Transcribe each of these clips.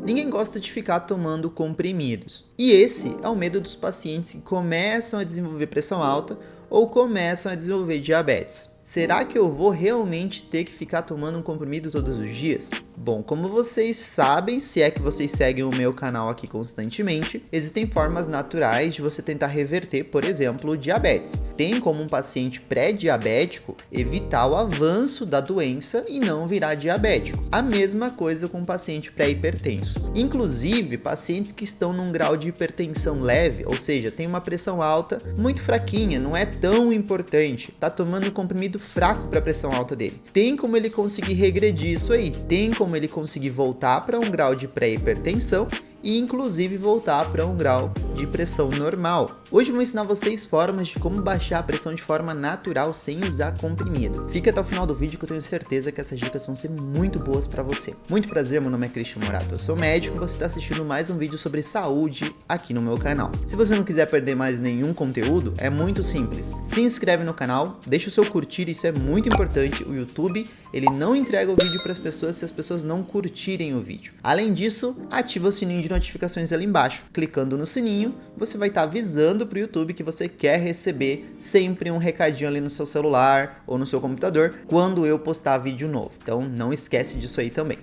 Ninguém gosta de ficar tomando comprimidos. E esse é o medo dos pacientes que começam a desenvolver pressão alta ou começam a desenvolver diabetes. Será que eu vou realmente ter que ficar tomando um comprimido todos os dias? Bom, como vocês sabem, se é que vocês seguem o meu canal aqui constantemente, existem formas naturais de você tentar reverter, por exemplo, o diabetes. Tem como um paciente pré-diabético evitar o avanço da doença e não virar diabético. A mesma coisa com o paciente pré-hipertenso. Inclusive, pacientes que estão num grau de hipertensão leve, ou seja, tem uma pressão alta muito fraquinha, não é tão importante, tá tomando um comprimido fraco para a pressão alta dele. Tem como ele conseguir regredir isso aí, tem como ele conseguir voltar para um grau de pré-hipertensão e inclusive voltar para um grau de pressão normal. Hoje eu vou ensinar vocês formas de como baixar a pressão de forma natural sem usar comprimido. Fica até o final do vídeo que eu tenho certeza que essas dicas vão ser muito boas para você. Muito prazer, meu nome é Christian Morato, eu sou médico e você está assistindo mais um vídeo sobre saúde aqui no meu canal. Se você não quiser perder mais nenhum conteúdo, é muito simples. Se inscreve no canal, deixa o seu curtir, isso é muito importante. O YouTube, ele não entrega o vídeo para as pessoas se as pessoas não curtirem o vídeo. Além disso, ativa o sininho de notificações ali embaixo. Clicando no sininho, você vai estar avisando para o YouTube que você quer receber sempre um recadinho ali no seu celular ou no seu computador quando eu postar vídeo novo. Então não esquece disso aí também.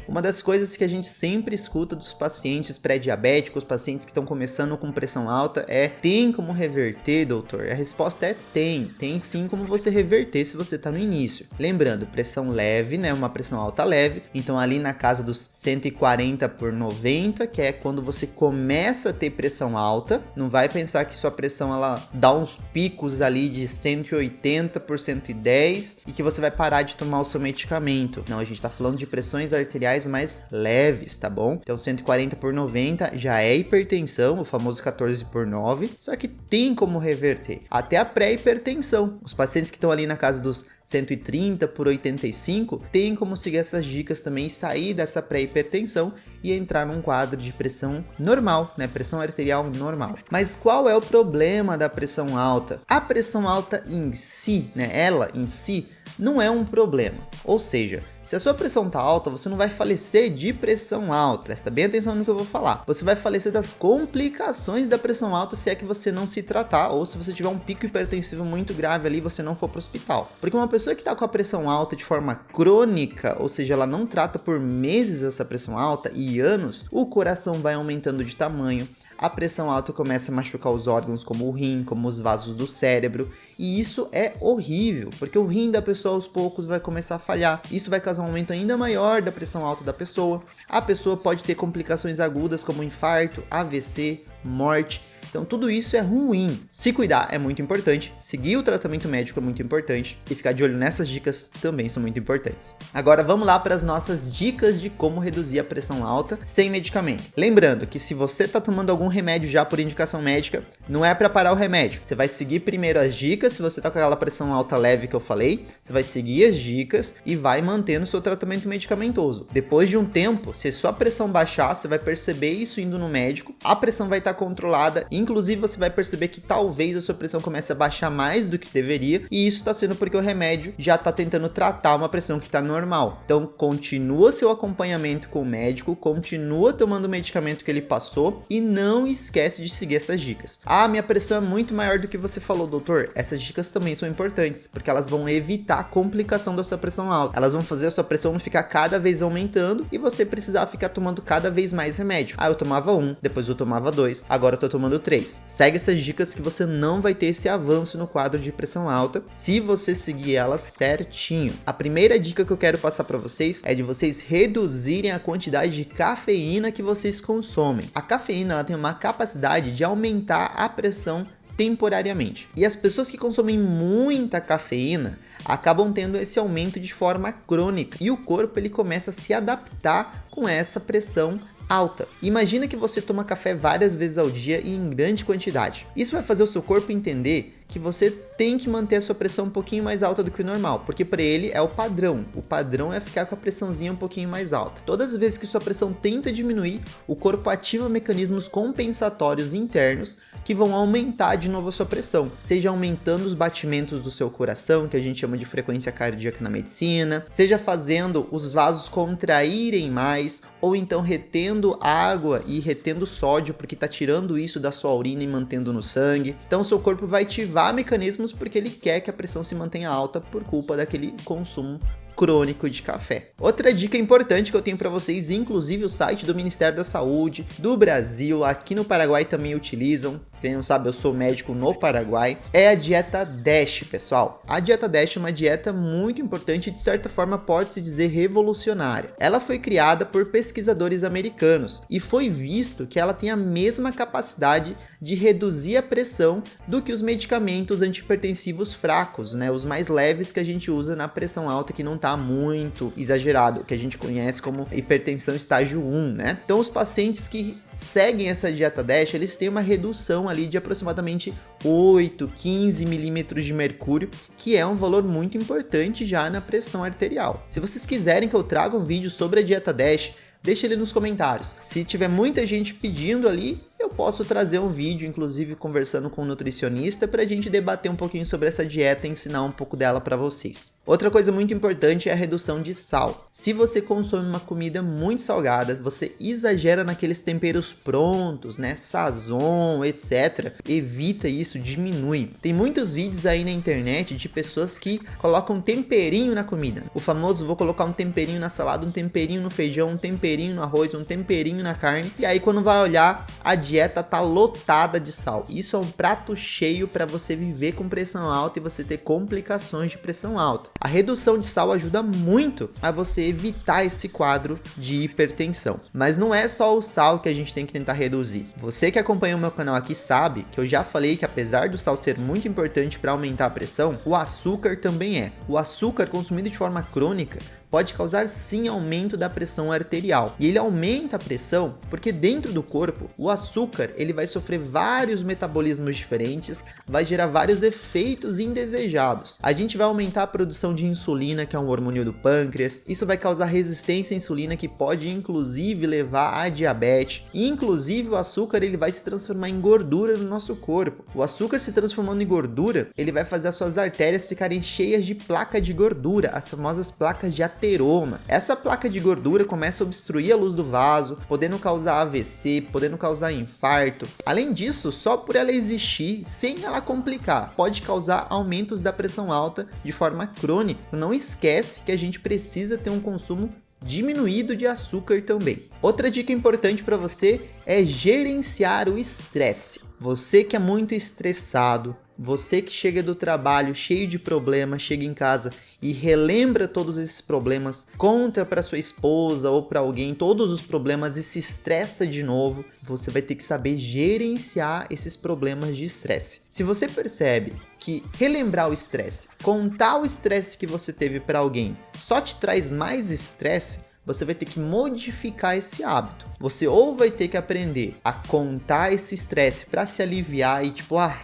Uma das coisas que a gente sempre escuta dos pacientes pré-diabéticos, pacientes que estão começando com pressão alta é: tem como reverter, doutor? A resposta é tem sim como você reverter se você está no início. Lembrando, pressão leve, né, uma pressão alta leve, então ali na casa dos 140/90, que é quando você começa a ter pressão alta. Não vai pensar que sua pressão ela dá uns picos ali de 180/110 e que você vai parar de tomar o seu medicamento. Não, a gente está falando de pressões arteriais mais leves, tá bom? Então 140/90 já é hipertensão, o famoso 14/9, só que tem como reverter. Até a pré-hipertensão. Os pacientes que estão ali na casa dos 130/85 tem como seguir essas dicas também e sair dessa pré-hipertensão e entrar num quadro de pressão normal, né? Pressão arterial normal. Mas qual é o problema da pressão alta? A pressão alta em si, né? Ela em si não é um problema. Ou seja, se a sua pressão tá alta, você não vai falecer de pressão alta. Presta bem atenção no que eu vou falar. Você vai falecer das complicações da pressão alta se é que você não se tratar ou se você tiver um pico hipertensivo muito grave ali e você não for para o hospital. Porque uma pessoa que tá com a pressão alta de forma crônica, ou seja, ela não trata por meses essa pressão alta e anos, o coração vai aumentando de tamanho. A pressão alta começa a machucar os órgãos como o rim, como os vasos do cérebro, e isso é horrível, porque o rim da pessoa aos poucos vai começar a falhar. Isso vai causar um aumento ainda maior da pressão alta da pessoa. A pessoa pode ter complicações agudas como infarto, AVC, morte. Então tudo isso é ruim. Se cuidar é muito importante, seguir o tratamento médico é muito importante e ficar de olho nessas dicas também são muito importantes. Agora vamos lá para as nossas dicas de como reduzir a pressão alta sem medicamento. Lembrando que se você está tomando algum remédio já por indicação médica, não é para parar o remédio. Você vai seguir primeiro as dicas, se você está com aquela pressão alta leve que eu falei, você vai seguir as dicas e vai mantendo o seu tratamento medicamentoso. Depois de um tempo, se sua pressão baixar, você vai perceber isso indo no médico, a pressão vai estar controlada. Inclusive, você vai perceber que talvez a sua pressão comece a baixar mais do que deveria, e isso está sendo porque o remédio já está tentando tratar uma pressão que está normal. Então, continua seu acompanhamento com o médico, continua tomando o medicamento que ele passou e não esquece de seguir essas dicas. Ah, minha pressão é muito maior do que você falou, doutor. Essas dicas também são importantes, porque elas vão evitar a complicação da sua pressão alta. Elas vão fazer a sua pressão não ficar cada vez aumentando e você precisar ficar tomando cada vez mais remédio. Ah, eu tomava 1, depois eu tomava 2, agora eu tô tomando 3. Segue essas dicas que você não vai ter esse avanço no quadro de pressão alta se você seguir elas certinho. A primeira dica que eu quero passar para vocês é de vocês reduzirem a quantidade de cafeína que vocês consomem. A cafeína ela tem uma capacidade de aumentar a pressão temporariamente. E as pessoas que consomem muita cafeína acabam tendo esse aumento de forma crônica e o corpo ele começa a se adaptar com essa pressão alta. Imagina que você toma café várias vezes ao dia e em grande quantidade. Isso vai fazer o seu corpo entender que você tem que manter a sua pressão um pouquinho mais alta do que o normal, porque para ele é o padrão. O padrão é ficar com a pressãozinha um pouquinho mais alta. Todas as vezes que sua pressão tenta diminuir, o corpo ativa mecanismos compensatórios internos que vão aumentar de novo a sua pressão, seja aumentando os batimentos do seu coração, que a gente chama de frequência cardíaca na medicina, seja fazendo os vasos contraírem mais, ou então retendo água e retendo sódio, porque está tirando isso da sua urina e mantendo no sangue. Então o seu corpo vai ativar mecanismos porque ele quer que a pressão se mantenha alta por culpa daquele consumo crônico de café. Outra dica importante que eu tenho para vocês, inclusive o site do Ministério da Saúde do Brasil, aqui no Paraguai também utilizam. Quem não sabe, eu sou médico no Paraguai. É a dieta DASH, pessoal. A dieta DASH é uma dieta muito importante e, de certa forma, pode-se dizer revolucionária. Ela foi criada por pesquisadores americanos e foi visto que ela tem a mesma capacidade de reduzir a pressão do que os medicamentos antihipertensivos fracos, né? Os mais leves que a gente usa na pressão alta, que não está muito exagerado, que a gente conhece como hipertensão estágio 1, né? Então, os pacientes que seguem essa dieta DASH, eles têm uma redução ali de aproximadamente 8, 15 milímetros de mercúrio, que é um valor muito importante já na pressão arterial. Se vocês quiserem que eu traga um vídeo sobre a dieta DASH, deixa ele nos comentários. Se tiver muita gente pedindo ali, eu posso trazer um vídeo, inclusive conversando com um nutricionista, para a gente debater um pouquinho sobre essa dieta e ensinar um pouco dela para vocês. Outra coisa muito importante é a redução de sal. Se você consome uma comida muito salgada, você exagera naqueles temperos prontos, né, sazon, etc. Evita isso, diminui. Tem muitos vídeos aí na internet de pessoas que colocam um temperinho na comida. O famoso, vou colocar um temperinho na salada, um temperinho no feijão, um temperinho no arroz, um temperinho na carne. E aí quando vai olhar, a dieta tá lotada de sal. Isso é um prato cheio para você viver com pressão alta e você ter complicações de pressão alta. A redução de sal ajuda muito a você evitar esse quadro de hipertensão. Mas não é só o sal que a gente tem que tentar reduzir. Você que acompanha o meu canal aqui sabe que eu já falei que apesar do sal ser muito importante para aumentar a pressão, o açúcar também é. O açúcar consumido de forma crônica pode causar sim aumento da pressão arterial. E ele aumenta a pressão porque dentro do corpo, o açúcar ele vai sofrer vários metabolismos diferentes, vai gerar vários efeitos indesejados. A gente vai aumentar a produção de insulina, que é um hormônio do pâncreas. Isso vai causar resistência à insulina, que pode inclusive levar à diabetes. E, inclusive o açúcar ele vai se transformar em gordura no nosso corpo. O açúcar se transformando em gordura, ele vai fazer as suas artérias ficarem cheias de placa de gordura, as famosas placas de ateroma. Essa placa de gordura começa a obstruir a luz do vaso, podendo causar AVC, podendo causar infarto. Além disso, só por ela existir, sem ela complicar, pode causar aumentos da pressão alta de forma crônica. Não esquece que a gente precisa ter um consumo diminuído de açúcar também. Outra dica importante para você é gerenciar o estresse. Você que é muito estressado, você que chega do trabalho cheio de problemas, chega em casa e relembra todos esses problemas, conta para sua esposa ou para alguém todos os problemas e se estressa de novo, você vai ter que saber gerenciar esses problemas de estresse. Se você percebe que relembrar o estresse, contar o estresse que você teve para alguém, só te traz mais estresse, você vai ter que modificar esse hábito. Você ou vai ter que aprender a contar esse estresse para se aliviar e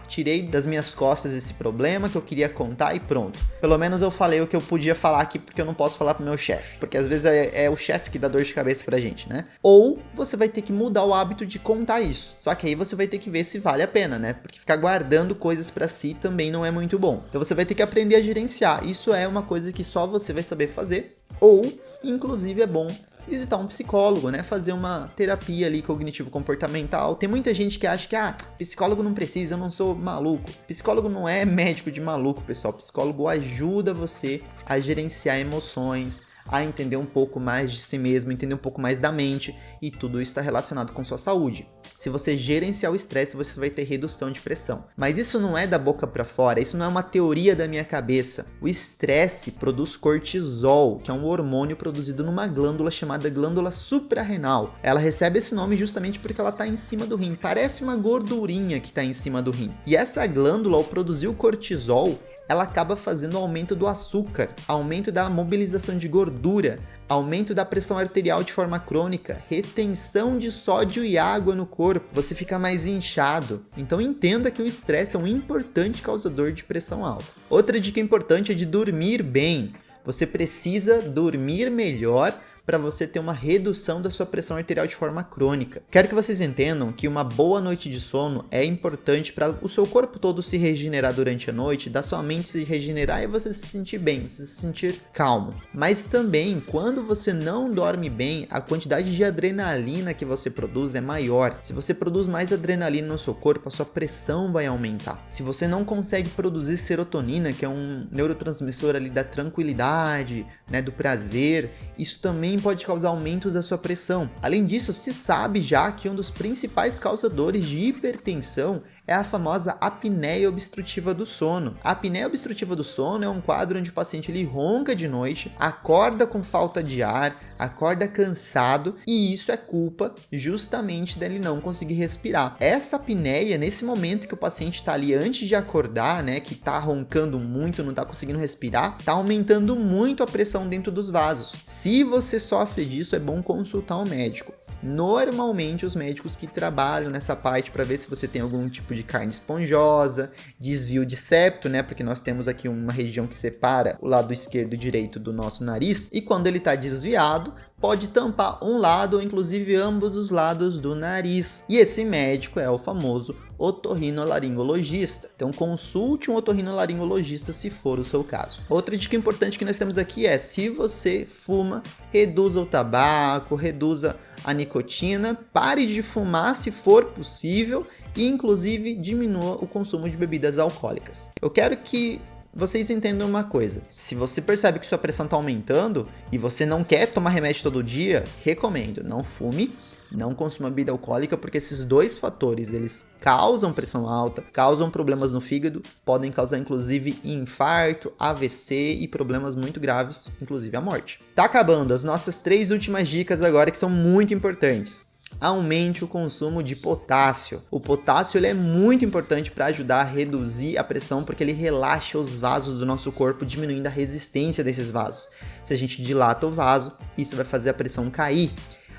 tirei das minhas costas esse problema que eu queria contar e pronto. Pelo menos eu falei o que eu podia falar aqui porque eu não posso falar pro meu chefe, porque às vezes é o chefe que dá dor de cabeça pra gente, né? Ou você vai ter que mudar o hábito de contar isso. Só que aí você vai ter que ver se vale a pena, né? Porque ficar guardando coisas para si também não é muito bom. Então você vai ter que aprender a gerenciar. Isso é uma coisa que só você vai saber fazer, ou inclusive é bom visitar um psicólogo, né? Fazer uma terapia ali cognitivo-comportamental. Tem muita gente que acha que, psicólogo não precisa, eu não sou maluco. Psicólogo não é médico de maluco, pessoal. Psicólogo ajuda você a gerenciar emoções, a entender um pouco mais de si mesmo, entender um pouco mais da mente, e tudo isso está relacionado com sua saúde. Se você gerenciar o estresse, você vai ter redução de pressão. Mas isso não é da boca para fora, isso não é uma teoria da minha cabeça. O estresse produz cortisol, que é um hormônio produzido numa glândula chamada glândula suprarrenal. Ela recebe esse nome justamente porque ela está em cima do rim, parece uma gordurinha que está em cima do rim. E essa glândula, ao produzir o cortisol, ela acaba fazendo aumento do açúcar, aumento da mobilização de gordura, aumento da pressão arterial de forma crônica, retenção de sódio e água no corpo, você fica mais inchado. Então entenda que o estresse é um importante causador de pressão alta. Outra dica importante é de dormir bem. Você precisa dormir melhor para você ter uma redução da sua pressão arterial de forma crônica. Quero que vocês entendam que uma boa noite de sono é importante para o seu corpo todo se regenerar durante a noite, da sua mente se regenerar e você se sentir bem, você se sentir calmo. Mas também, quando você não dorme bem, a quantidade de adrenalina que você produz é maior. Se você produz mais adrenalina no seu corpo, a sua pressão vai aumentar. Se você não consegue produzir serotonina, que é um neurotransmissor ali da tranquilidade, né, do prazer, isso também pode causar aumento da sua pressão. Além disso, se sabe já que um dos principais causadores de hipertensão é a famosa apneia obstrutiva do sono. A apneia obstrutiva do sono é um quadro onde o paciente ele ronca de noite, acorda com falta de ar, acorda cansado e isso é culpa justamente dele não conseguir respirar. Essa apneia, nesse momento que o paciente está ali antes de acordar, né, que está roncando muito, não está conseguindo respirar, está aumentando muito a pressão dentro dos vasos. Se você sofre disso, é bom consultar um médico. Normalmente os médicos que trabalham nessa parte para ver se você tem algum tipo de carne esponjosa, desvio de septo, né? Porque nós temos aqui uma região que separa o lado esquerdo e direito do nosso nariz e quando ele está desviado, pode tampar um lado ou inclusive ambos os lados do nariz. E esse médico é o famoso otorrinolaringologista. Então consulte um otorrinolaringologista se for o seu caso. Outra dica importante que nós temos aqui é: se você fuma, reduza o tabaco, reduza a nicotina, pare de fumar se for possível e inclusive diminua o consumo de bebidas alcoólicas. Eu quero que vocês entendam uma coisa: se você percebe que sua pressão está aumentando e você não quer tomar remédio todo dia, recomendo, não fume, não consuma bebida alcoólica, porque esses dois fatores, eles causam pressão alta, causam problemas no fígado, podem causar inclusive infarto, AVC e problemas muito graves, inclusive a morte. Tá acabando as nossas 3 últimas dicas agora que são muito importantes. Aumente o consumo de potássio. O potássio ele é muito importante para ajudar a reduzir a pressão, porque ele relaxa os vasos do nosso corpo, diminuindo a resistência desses vasos. Se a gente dilata o vaso, isso vai fazer a pressão cair.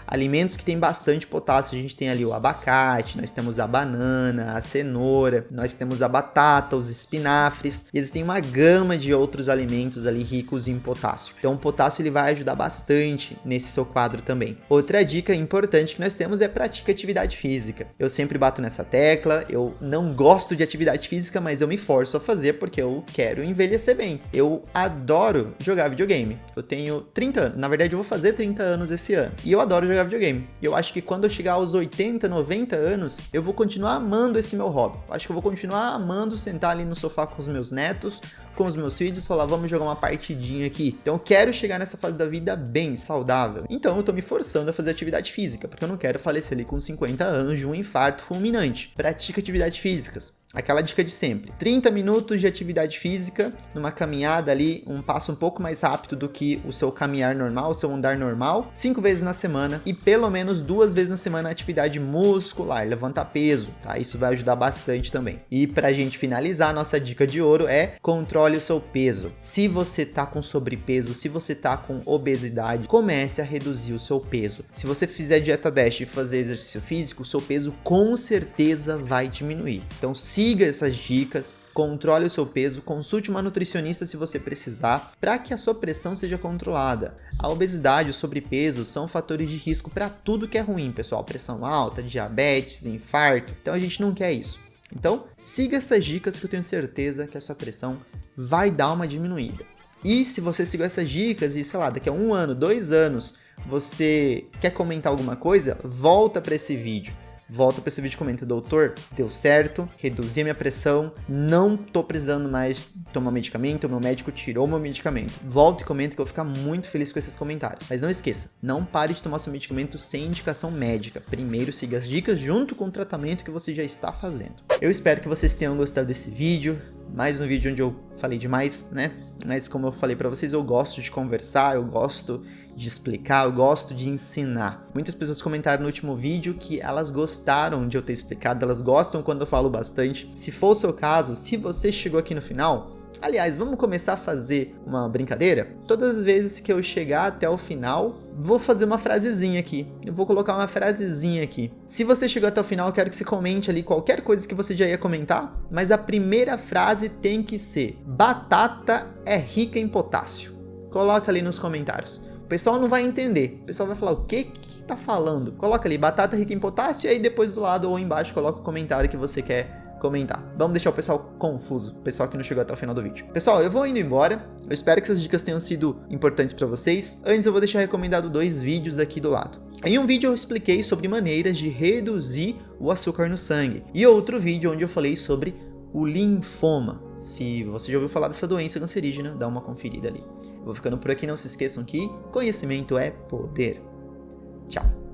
Alimentos que tem bastante potássio, a gente tem ali o abacate, nós temos a banana, a cenoura, nós temos a batata, os espinafres, e existem uma gama de outros alimentos ali ricos em potássio. Então o potássio ele vai ajudar bastante nesse seu quadro também. Outra dica importante que nós temos é pratique atividade física. Eu sempre bato nessa tecla, eu não gosto de atividade física, mas eu me forço a fazer porque eu quero envelhecer bem. Eu adoro jogar videogame. Eu tenho 30 anos, na verdade eu vou fazer 30 anos esse ano, e eu adoro jogar videogame. E eu acho que quando eu chegar aos 80, 90 anos, eu vou continuar amando esse meu hobby. Eu acho que eu vou continuar amando sentar ali no sofá com os meus netos, com os meus filhos, falar, vamos jogar uma partidinha aqui. Então eu quero chegar nessa fase da vida bem, saudável. Então eu tô me forçando a fazer atividade física, porque eu não quero falecer ali com 50 anos de um infarto fulminante. Pratique atividades físicas. Aquela dica de sempre, 30 minutos de atividade física, numa caminhada ali, um passo um pouco mais rápido do que o seu caminhar normal, o seu andar normal, 5 vezes na semana e pelo menos 2 vezes na semana atividade muscular, levantar peso, tá? Isso vai ajudar bastante também. E pra gente finalizar, nossa dica de ouro é controle o seu peso. Se você tá com sobrepeso, se você tá com obesidade, comece a reduzir o seu peso. Se você fizer dieta DASH e fazer exercício físico, o seu peso com certeza vai diminuir. Então siga essas dicas, controle o seu peso, consulte uma nutricionista se você precisar, para que a sua pressão seja controlada. A obesidade e o sobrepeso são fatores de risco para tudo que é ruim, pessoal. Pressão alta, diabetes, infarto. Então a gente não quer isso. Então siga essas dicas que eu tenho certeza que a sua pressão vai dar uma diminuída. E se você seguir essas dicas e, sei lá, daqui a 1 ano, 2 anos, você quer comentar alguma coisa, volta para esse vídeo. Volta para esse vídeo e comenta: doutor, deu certo, reduzi a minha pressão, não tô precisando mais tomar medicamento, o meu médico tirou meu medicamento. Volta e comenta que eu vou ficar muito feliz com esses comentários. Mas não esqueça, não pare de tomar seu medicamento sem indicação médica. Primeiro siga as dicas junto com o tratamento que você já está fazendo. Eu espero que vocês tenham gostado desse vídeo. Mais um vídeo onde eu falei demais, né? Mas como eu falei para vocês, eu gosto de conversar, eu gosto de explicar, eu gosto de ensinar. Muitas pessoas comentaram no último vídeo que elas gostaram de eu ter explicado, elas gostam quando eu falo bastante. Se for o seu caso, se você chegou aqui no final, Aliás, vamos começar a fazer uma brincadeira? Todas as vezes que eu chegar até o final, vou fazer uma frasezinha aqui. Eu vou colocar uma frasezinha aqui. Se você chegou até o final, eu quero que você comente ali qualquer coisa que você já ia comentar, mas a primeira frase tem que ser: batata é rica em potássio. Coloca ali nos comentários. O pessoal não vai entender. O pessoal vai falar: o que tá falando? Coloca ali: batata rica em potássio, e aí depois do lado ou embaixo coloca o comentário que você quer comentar. Vamos deixar o pessoal confuso, o pessoal que não chegou até o final do vídeo. Pessoal, eu vou indo embora. Eu espero que essas dicas tenham sido importantes para vocês. Antes eu vou deixar recomendado 2 vídeos aqui do lado. Em um vídeo eu expliquei sobre maneiras de reduzir o açúcar no sangue. E outro vídeo onde eu falei sobre o linfoma. Se você já ouviu falar dessa doença cancerígena, dá uma conferida ali. Eu vou ficando por aqui, não se esqueçam que conhecimento é poder. Tchau!